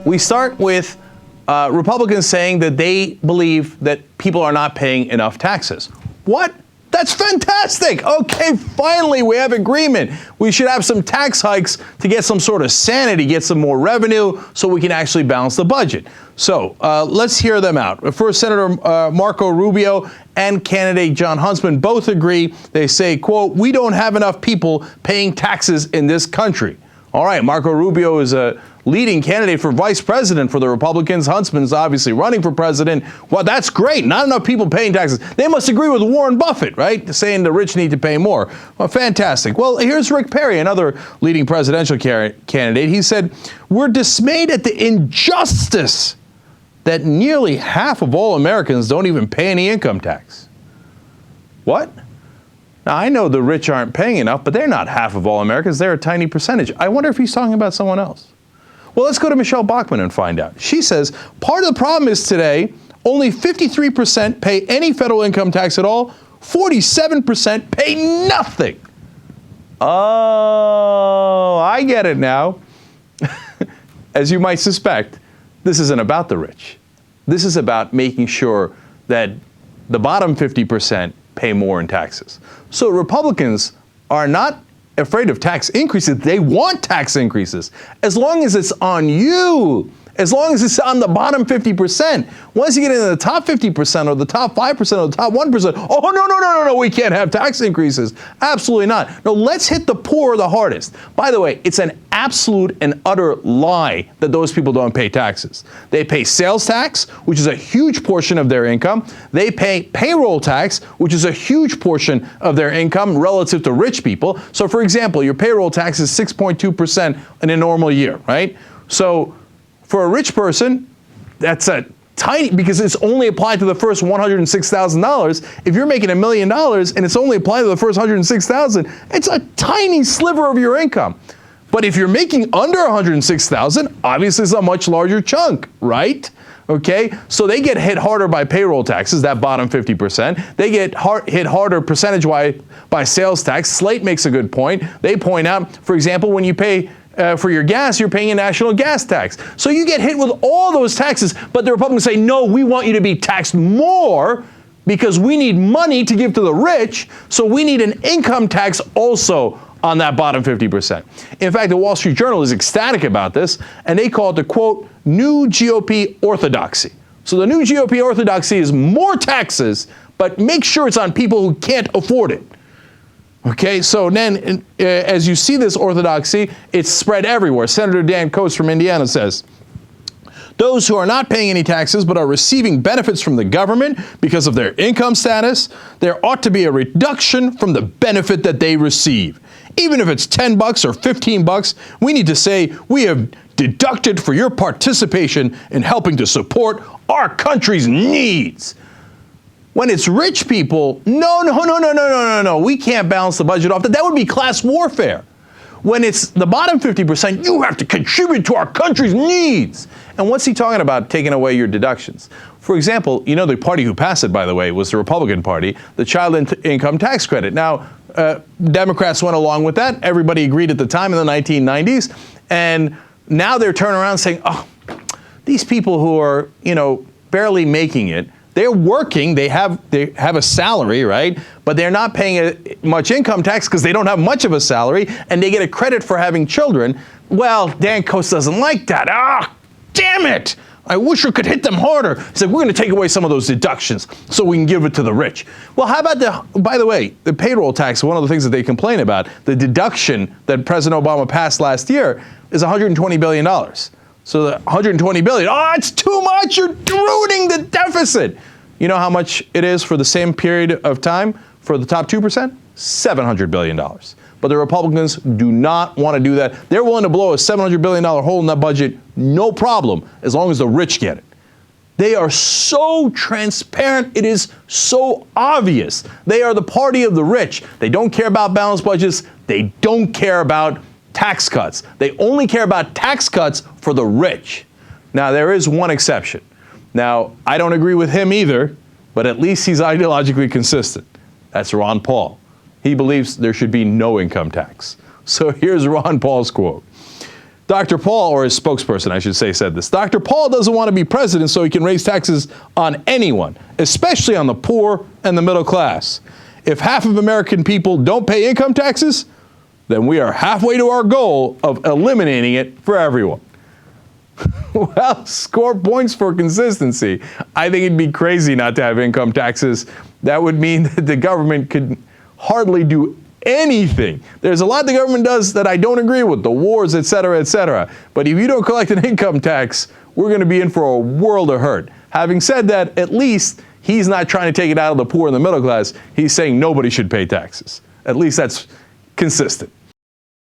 We start with Republicans saying that they believe that people are not paying enough taxes. What? That's fantastic. Okay, finally we have agreement. We should have some tax hikes to get some sort of sanity, get some more revenue so we can actually balance the budget. So let's hear them out. First, Senator Marco Rubio and candidate John Huntsman both agree. They say, quote, "We don't have enough people paying taxes in this country." All right, Marco Rubio is a leading candidate for vice president for the Republicans. Huntsman's obviously running for president. Well, that's great. Not enough people paying taxes. They must agree with Warren Buffett, right? Saying the rich need to pay more. Well, fantastic. Well, here's Rick Perry, another leading presidential candidate. He said, "We're dismayed at the injustice that nearly half of all Americans don't even pay any income tax." What? Now, I know the rich aren't paying enough, but they're not half of all Americans. They're a tiny percentage. I wonder if he's talking about someone else. Well, let's go to Michele Bachmann and find out. She says, part of the problem is today, only 53% pay any federal income tax at all. 47% pay nothing. Oh, I get it now. As you might suspect, this isn't about the rich. This is about making sure that the bottom 50% pay more in taxes. So Republicans are not afraid of tax increases. They want tax increases as long as it's on you, as long as it's on the bottom 50%. Once you get into the top 50% or the top 5% or the top 1%, oh, no, we can't have tax increases. Absolutely not. No, let's hit the poor the hardest. By the way, it's an absolute and utter lie that those people don't pay taxes. They pay sales tax, which is a huge portion of their income. They pay payroll tax, which is a huge portion of their income relative to rich people. So for example, your payroll tax is 6.2% in a normal year, right? So for a rich person, that's a tiny, because it's only applied to the first $106,000. If you're making $1 million and it's only applied to the first $106,000, it's a tiny sliver of your income. But if you're making under $106,000, obviously it's a much larger chunk, right? Okay, so they get hit harder by payroll taxes, that bottom 50%. They get hit harder percentage-wise by sales tax. Slate makes a good point. They point out, for example, when you pay for your gas, you're paying a national gas tax. So you get hit with all those taxes, but the Republicans say, no, we want you to be taxed more because we need money to give to the rich, so we need an income tax also on that bottom 50%. In fact, the Wall Street Journal is ecstatic about this, and they call it the, quote, new GOP orthodoxy. So the new GOP orthodoxy is more taxes, but make sure it's on people who can't afford it. Okay, so then as you see this orthodoxy, it's spread everywhere. Senator Dan Coats from Indiana says, those who are not paying any taxes but are receiving benefits from the government because of their income status, there ought to be a reduction from the benefit that they receive. Even if it's $10 or $15, we need to say we have deducted for your participation in helping to support our country's needs. When it's rich people, no, we can't balance the budget off. That would be class warfare. When it's the bottom 50%, you have to contribute to our country's needs. And what's he talking about, taking away your deductions? For example, you know, the party who passed it, by the way, was the Republican Party, the child income tax credit. Now, Democrats went along with that. Everybody agreed at the time in the 1990s. And now they're turning around saying, oh, these people who are, you know, barely making it, they're working, they have a salary, right? But they're not paying much income tax because they don't have much of a salary, and they get a credit for having children. Well, Dan Coats doesn't like that. Ah, damn it! I wish we could hit them harder. He said, we're going to take away some of those deductions so we can give it to the rich. Well, how about by the way, the payroll tax, one of the things that they complain about, the deduction that President Obama passed last year is $120 billion. So the $120 billion, oh, it's too much, you're ruining the deficit. You know how much it is for the same period of time for the top 2%? $700 billion. But the Republicans do not want to do that. They're willing to blow a $700 billion hole in that budget, no problem, as long as the rich get it. They are so transparent, it is so obvious. They are the party of the rich. They don't care about balanced budgets. They don't care about tax cuts. They only care about tax cuts for the rich. Now, there is one exception. Now, I don't agree with him either, but at least he's ideologically consistent. That's Ron Paul. He believes there should be no income tax. So here's Ron Paul's quote. Dr. Paul, or his spokesperson, I should say, said this. Dr. Paul doesn't want to be president so he can raise taxes on anyone, especially on the poor and the middle class. If half of American people don't pay income taxes, then we are halfway to our goal of eliminating it for everyone. Well, score points for consistency. I think it'd be crazy not to have income taxes. That would mean that the government could hardly do anything. There's a lot the government does that I don't agree with, the wars, et cetera, et cetera. But if you don't collect an income tax, we're going to be in for a world of hurt. Having said that, at least he's not trying to take it out of the poor and the middle class. He's saying nobody should pay taxes. At least that's consistent.